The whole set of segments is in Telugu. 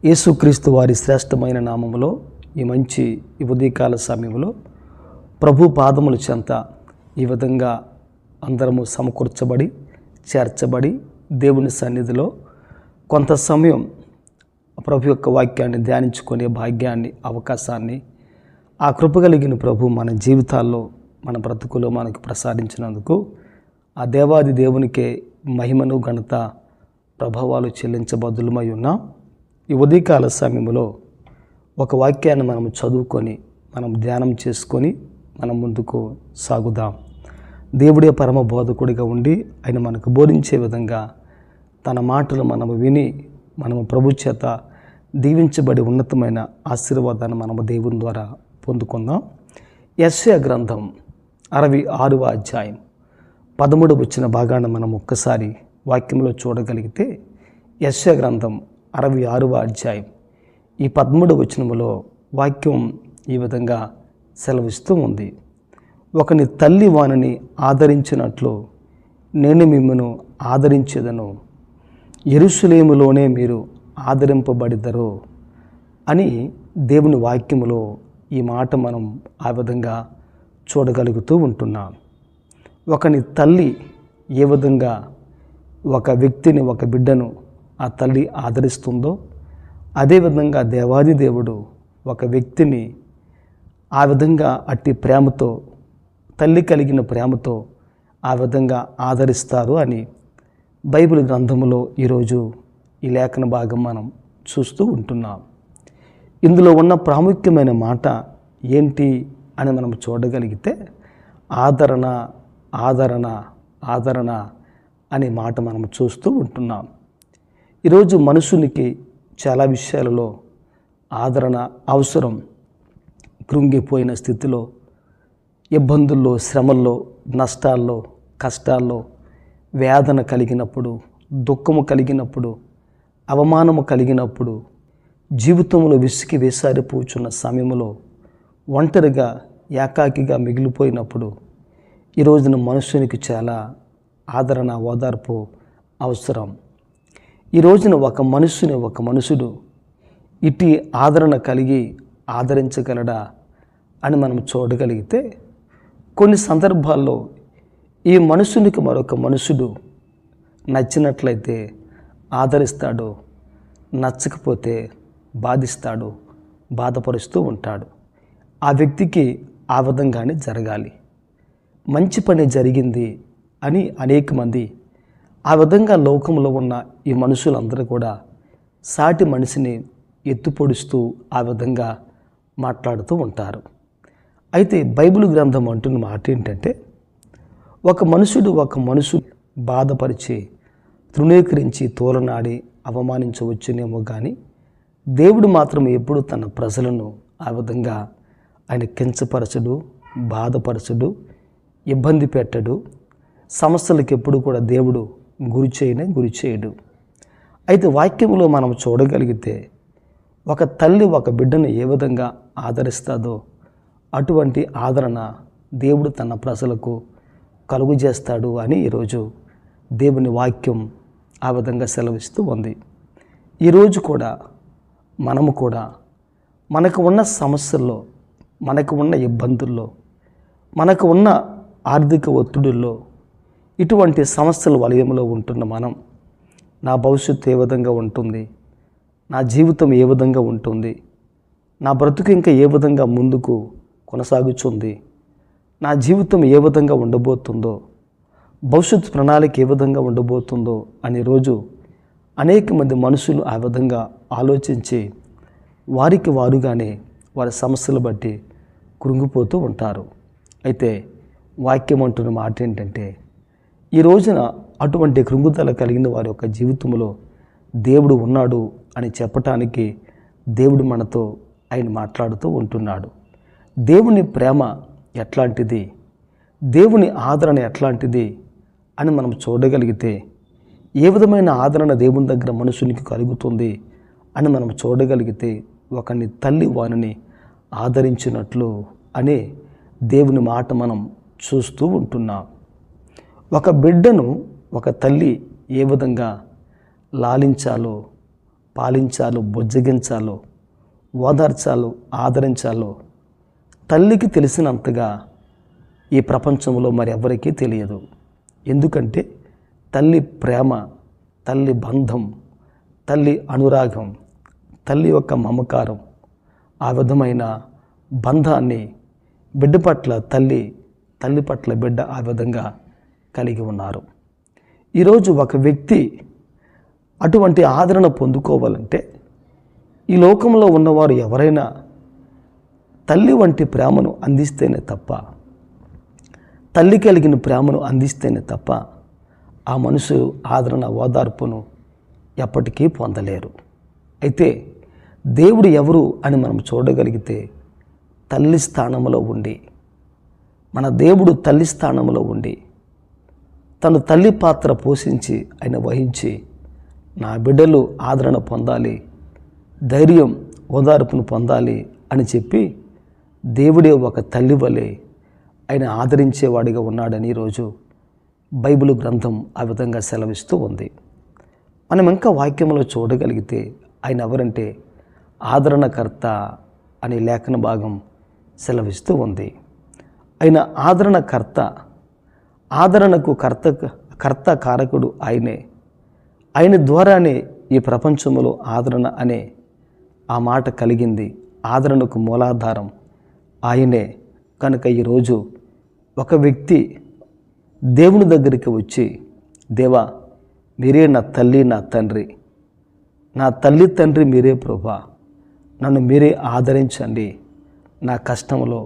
యేసుక్రీస్తు వారి శ్రేష్టమైన నామములో ఈ మంచి ఉదయకాల సమయంలో ప్రభు పాదముల చెంత ఈ విధంగా అందరము సమకూర్చబడి చేర్చబడి దేవుని సన్నిధిలో కొంత సమయం ప్రభు యొక్క వాక్యాన్ని ధ్యానించుకునే భాగ్యాన్ని అవకాశాన్ని ఆ కృప కలిగిన ప్రభు మన జీవితాల్లో మన బ్రతుకులో మనకు ప్రసాదించినందుకు ఆ దేవాది దేవునికే మహిమను ఘనత ప్రభావాలు చెల్లించబద్దులమై ఉన్నాం. ఈ ఉదయకాల సమయంలో ఒక వాక్యాన్ని మనం చదువుకొని మనం ధ్యానం చేసుకొని మనం ముందుకు సాగుదాం. దేవుడే పరమ బోధకుడిగా ఉండి ఆయన మనకు బోధించే విధంగా తన మాటలు మనము విని మనము ప్రభు చేత దీవించబడి ఉన్నతమైన ఆశీర్వాదాన్ని మనము దేవుని ద్వారా పొందుకుందాం. యెషయా గ్రంథం 66వ అధ్యాయం 13 వచ్చిన భాగాన్ని మనం ఒక్కసారి వాక్యంలో చూడగలిగితే యెషయా గ్రంథం 66వ అధ్యాయం ఈ 13 వచనములో వాక్యం ఈ విధంగా సెలవిస్తూ ఉంది. ఒకని తల్లి వానిని ఆదరించినట్లు నేను మిమ్మను ఆదరించేదను, యెరూషలేములోనే మీరు ఆదరింపబడిదరు అని దేవుని వాక్యములో ఈ మాట మనం ఆ విధంగా చూడగలుగుతూ ఉంటున్నాం. ఒకని తల్లి ఏ విధంగా ఒక వ్యక్తిని ఒక బిడ్డను ఆ తల్లి ఆదరిస్తుందో అదేవిధంగా దేవాది దేవుడు ఒక వ్యక్తిని ఆ విధంగా అట్టి ప్రేమతో తల్లి కలిగిన ప్రేమతో ఆ విధంగా ఆదరిస్తారు అని బైబిల్ గ్రంథములో ఈరోజు ఈ లేఖన భాగం మనం చూస్తూ ఉంటున్నాం. ఇందులో ఉన్న ప్రాముఖ్యమైన మాట ఏంటి అని మనం చూడగలిగితే ఆదరణ ఆదరణ ఆదరణ అనే మాట మనం చూస్తూ ఉంటున్నాం. ఈరోజు మనుషునికి చాలా విషయాలలో ఆదరణ అవసరం. కృంగిపోయిన స్థితిలో, ఇబ్బందుల్లో, శ్రమల్లో, నష్టాల్లో, కష్టాల్లో, వేదన కలిగినప్పుడు, దుఃఖము కలిగినప్పుడు, అవమానము కలిగినప్పుడు, జీవితంలో విసికి వేసారిపోచున్న సమయంలో, ఒంటరిగా ఏకాకిగా మిగిలిపోయినప్పుడు ఈ రోజున మనుషునికి చాలా ఆదరణ ఓదార్పు అవసరం. ఈ రోజున ఒక మనుషుడు ఇటు ఆదరణ కలిగి ఆదరించగలడా అని మనం చూడగలిగితే కొన్ని సందర్భాల్లో ఈ మనుషునికి మరొక మనుషుడు నచ్చినట్లయితే ఆదరిస్తాడు, నచ్చకపోతే బాధిస్తాడు, బాధపరుస్తూ ఉంటాడు. ఆ వ్యక్తికి ఆ విధంగానే జరగాలి. మంచి పని జరిగింది అని అనేక మంది ఆ విధంగా లోకంలో ఉన్న ఈ మనుషులందరూ కూడా సాటి మనిషిని ఎత్తుపొడుస్తూ ఆ విధంగా మాట్లాడుతూ ఉంటారు. అయితే బైబిల్ గ్రంథం అంటున్న మాట ఏంటంటే ఒక మనుషుడు బాధపరిచి తృణీకరించి తోలనాడి అవమానించవచ్చునేమో కానీ దేవుడు మాత్రం ఎప్పుడు తన ప్రజలను ఆ విధంగా ఆయన కించపరచడు, బాధపరచడు, ఇబ్బంది పెట్టడు. సమస్యలకు ఎప్పుడు కూడా దేవుడు గురి చేయడు. అయితే వాక్యంలో మనం చూడగలిగితే ఒక తల్లి ఒక బిడ్డను ఏ విధంగా ఆదరిస్తుందో అటువంటి ఆదరణ దేవుడు తన ప్రజలకు కలుగు చేస్తాడు అని ఈరోజు దేవుని వాక్యం ఆ విధంగా సెలవిస్తూ ఉంది. ఈరోజు కూడా మనము కూడా మనకు ఉన్న సమస్యల్లో, మనకు ఉన్న ఇబ్బందుల్లో, మనకు ఉన్న ఆర్థిక ఒత్తిడుల్లో, ఇటువంటి సమస్యల వలయంలో ఉంటున్న మనం నా భవిష్యత్తు ఏ విధంగా ఉంటుంది, నా జీవితం ఏ విధంగా ఉంటుంది, నా బ్రతుకు ఇంకా ఏ విధంగా ముందుకు కొనసాగుతుంది, నా జీవితం ఏ విధంగా ఉండబోతుందో, భవిష్యత్తు ప్రణాళిక ఏ విధంగా ఉండబోతుందో అని రోజు అనేక మంది మనుషులు ఆ విధంగా ఆలోచించి వారికి వారుగానే వారి సమస్యలు బట్టి కృంగిపోతూ ఉంటారు. అయితే వాక్యం అంటున్న మాట ఏంటంటే ఈ రోజున అటువంటి కృంగుదల కలిగిన వారి యొక్క జీవితంలో దేవుడు ఉన్నాడు అని చెప్పటానికి దేవుడు మనతో ఆయన మాట్లాడుతూ ఉంటున్నాడు. దేవుని ప్రేమ ఎట్లాంటిది, దేవుని ఆదరణ ఎట్లాంటిది అని మనం చూడగలిగితే ఏ విధమైన ఆదరణ దేవుని దగ్గర మనుషునికి కలుగుతుంది అని మనం చూడగలిగితే ఒకని తల్లి వానిని ఆదరించినట్లు అనే దేవుని మాట మనం చూస్తూ ఉంటున్నాం. ఒక బిడ్డను ఒక తల్లి ఏ విధంగా లాలించాలో, పాలించాలో, బుజ్జగించాలో, ఓదార్చాలో, ఆదరించాలో తల్లికి తెలిసినంతగా ఈ ప్రపంచంలో మరెవరికీ తెలియదు. ఎందుకంటే తల్లి ప్రేమ, తల్లి బంధం, తల్లి అనురాగం, తల్లి యొక్క మమకారం, ఆ విధమైన బంధాన్ని బిడ్డ పట్ల తల్లి పట్ల బిడ్డ ఆ విధంగా కలిగి ఉన్నారు. ఈరోజు ఒక వ్యక్తి అటువంటి ఆదరణ పొందుకోవాలంటే ఈ లోకంలో ఉన్నవారు ఎవరైనా తల్లి వంటి ప్రేమను అందిస్తేనే తప్ప, తల్లి కలిగిన ప్రేమను అందిస్తేనే తప్ప ఆ మనుషులు ఆదరణ, ఓదార్పును ఎప్పటికీ పొందలేరు. అయితే దేవుడు ఎవరు అని మనం చూడగలిగితే తల్లి స్థానంలో ఉండి, మన దేవుడు తల్లి స్థానంలో ఉండి తను తల్లి పాత్ర పోషించి ఆయన వహించి నా బిడ్డలు ఆదరణ పొందాలి, ధైర్యం, ఓదార్పును పొందాలి అని చెప్పి దేవుడే ఒక తల్లి వలె ఆయన ఆదరించేవాడిగా ఉన్నాడని ఈరోజు బైబిల్ గ్రంథం ఆ విధంగా సెలవిస్తూ ఉంది. మనం ఇంకా వాక్యంలో చూడగలిగితే ఆయన ఎవరంటే ఆదరణకర్త అనే లేఖన భాగం సెలవిస్తూ ఉంది. ఆయన ఆదరణకర్త, ఆదరణకు కర్త కారకుడు ఆయనే. ఆయన ద్వారానే ఈ ప్రపంచంలో ఆదరణ అనే ఆ మాట కలిగింది. ఆదరణకు మూలాధారం ఆయనే. కనుక ఈరోజు ఒక వ్యక్తి దేవుని దగ్గరికి వచ్చి, దేవా మీరే నా తల్లి, నా తండ్రి, నా తల్లి తండ్రి మీరే ప్రభువా, నన్ను మీరే ఆదరించండి, నా కష్టంలో,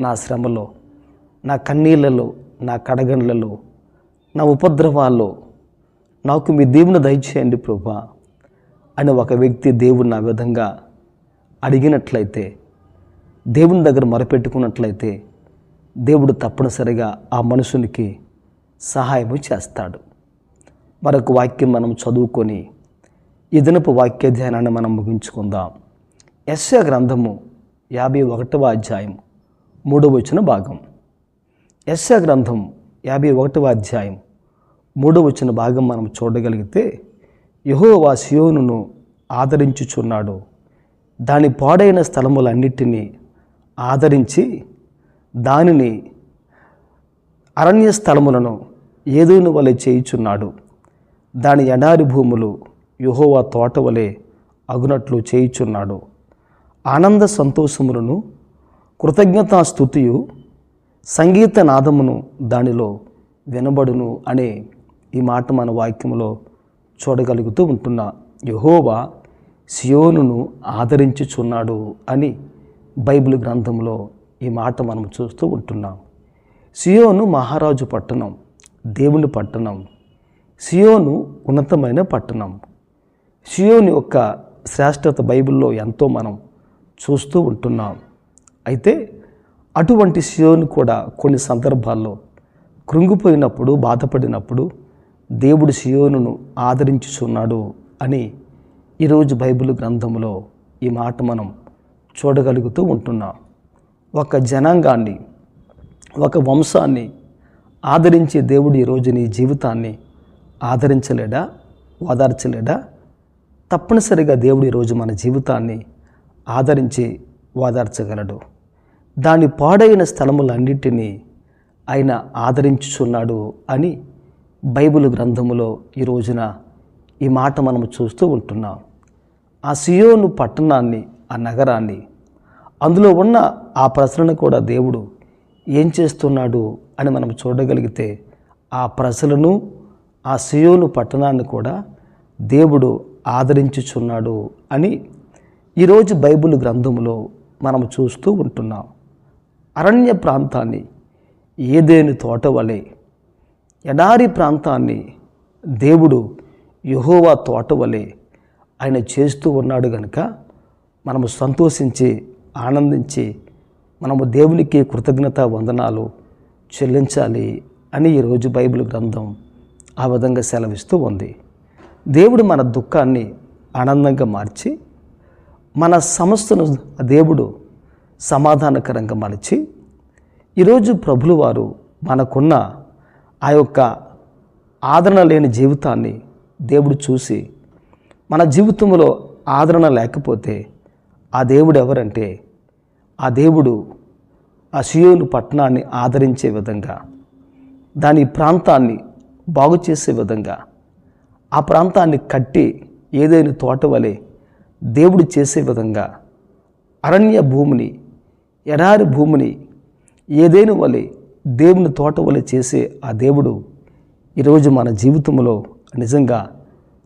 నా శ్రమలో, నా కన్నీళ్ళలో, నా కడగండ్లలో, నా ఉపద్రవాల్లో నాకు మీ దేవుని దయచేయండి ప్రభువా అని ఒక వ్యక్తి దేవుణ్ణి ఆ విధంగా అడిగినట్లయితే, దేవుని దగ్గర మొరపెట్టుకున్నట్లయితే దేవుడు తప్పనిసరిగా ఆ మనుషునికి సహాయము చేస్తాడు. మరొక వాక్యం మనం చదువుకొని ఈ దినపు వాక్య ధ్యానాన్ని మనం ముగించుకుందాం. యెషయా గ్రంథము 51వ అధ్యాయం 3వ వచన భాగం. యెషయా గ్రంథం 51వ అధ్యాయం 3వ వచన భాగం మనం చూడగలిగితే, యెహోవా సియోనును ఆదరించుచున్నాడు, దాని పాడైన స్థలములన్నిటినీ ఆదరించి దానిని అరణ్య స్థలములను ఏదోను వలె చేయుచున్నాడు, దాని ఎడారి భూములు యెహోవా తోట వలె అగునట్లు చేయుచున్నాడు. ఆనంద సంతోషములను, కృతజ్ఞతాస్తుతియు, సంగీత నాదమును దానిలో వినబడును అనే ఈ మాట మన వాక్యములో చూడగలుగుతూ ఉంటున్నా. యెహోవా సియోనును ఆదరించుచున్నాడు అని బైబిల్ గ్రంథంలో ఈ మాట మనం చూస్తూ ఉంటున్నాం. సియోను మహారాజు పట్టణం, దేవుని పట్టణం. సియోను ఉన్నతమైన పట్టణం. సియోను యొక్క శ్రేష్టత బైబిల్లో ఎంతో మనం చూస్తూ ఉంటున్నాం. అయితే అటువంటి సియోను కూడా కొన్ని సందర్భాల్లో కృంగిపోయినప్పుడు, బాధపడినప్పుడు దేవుడు సియోనును ఆదరించుచున్నాడు అని ఈరోజు బైబిల్ గ్రంథంలో ఈ మాట మనం చూడగలుగుతూ ఉంటున్నాం. ఒక జనాంగాన్ని, ఒక వంశాన్ని ఆదరించే దేవుడు ఈరోజు నీ జీవితాన్ని ఆదరించలేడా, ఓదార్చలేడా? తప్పనిసరిగా దేవుడు ఈరోజు మన జీవితాన్ని ఆదరించి ఓదార్చగలడు. దాని పాడైన స్థలములన్నిటినీ ఆయన ఆదరించుచున్నాడు అని బైబిల్ గ్రంథములో ఈ రోజున ఈ మాట మనం చూస్తూ ఉంటున్నాం. ఆ సియోను పట్టణాన్ని, ఆ నగరాన్ని, అందులో ఉన్న ఆ ప్రజలను కూడా దేవుడు ఏం చేస్తున్నాడు అని మనం చూడగలిగితే, ఆ ప్రజలను, ఆ సియోను పట్టణాన్ని కూడా దేవుడు ఆదరించుచున్నాడు అని ఈరోజు బైబిల్ గ్రంథంలో మనం చూస్తూ ఉంటున్నాం. అరణ్య ప్రాంతాన్ని ఏదేని తోట వలె, ఎడారి ప్రాంతాన్ని దేవుడు యెహోవా తోట వలె ఆయన చేస్తూ ఉన్నాడు కనుక మనము సంతోషించి, ఆనందించి, మనము దేవునికి కృతజ్ఞత వందనాలు చెల్లించాలి అని ఈరోజు బైబిల్ గ్రంథం ఆ విధంగా సెలవిస్తూ ఉంది. దేవుడు మన దుఃఖాన్ని ఆనందంగా మార్చి, మన సమస్యను దేవుడు సమాధానకరంగా మలచి, ఈరోజు ప్రభులు వారు మనకున్న ఆ యొక్క ఆదరణ లేని జీవితాన్ని దేవుడు చూసి మన జీవితంలో ఆదరణ లేకపోతే ఆ దేవుడు ఎవరంటే, ఆ దేవుడు ఆ సియోను పట్టణాన్ని ఆదరించే విధంగా, దాని ప్రాంతాన్ని బాగు చేసే విధంగా, ఆ ప్రాంతాన్ని కట్టి ఏదైనా తోట వలె దేవుడు చేసే విధంగా, అరణ్య భూమిని, ఎడారి భూమిని ఏదైనా వలె దేవుని తోట వలె చేసే ఆ దేవుడు ఈరోజు మన జీవితంలో నిజంగా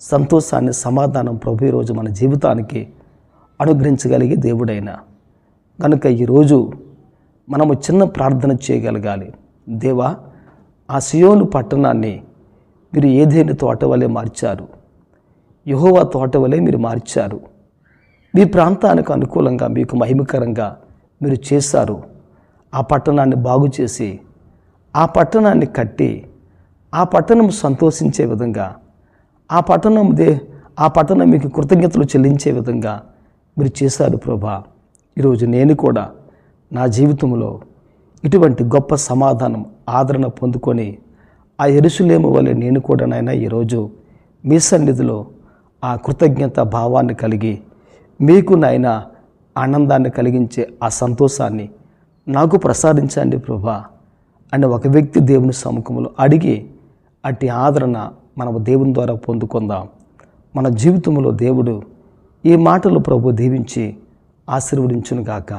సంతోషాన్ని, సమాధానం ప్రభు ఈరోజు మన జీవితానికి అనుగ్రహించగలిగే దేవుడైన కనుక ఈరోజు మనము చిన్న ప్రార్థన చేయగలగాలి. దేవా, ఆ సియోను పట్టణాన్ని మీరు ఏదైనా తోట వలె మార్చారు, యెహోవా తోట వలె మీరు మార్చారు. మీ ప్రాంతానికి అనుకూలంగా, మీకు మహిమకరంగా మీరు చేశారు. ఆ పట్టణాన్ని బాగు చేసి, ఆ పట్టణాన్ని కట్టి, ఆ పట్టణం సంతోషించే విధంగా, ఆ పట్టణం మీకు కృతజ్ఞతలు చెల్లించే విధంగా మీరు చేశారు ప్రభా. ఈరోజు నేను కూడా నా జీవితంలో ఇటువంటి గొప్ప సమాధానం, ఆదరణ పొందుకొని ఆ యెరూషలేము వలె నేను కూడా నాయన ఈరోజు మీ సన్నిధిలో ఆ కృతజ్ఞత భావాన్ని కలిగి, మీకు నాయన ఆనందాన్ని కలిగించే ఆ సంతోషాన్ని నాకు ప్రసాదించండి ప్రభా అని ఒక వ్యక్తి దేవుని సముఖంలో అడిగి అట్టి ఆదరణ మనము దేవుని ద్వారా పొందుకుందాం. మన జీవితంలో దేవుడు ఈ మాటలు ప్రభు దీవించి ఆశీర్వదించును గాక.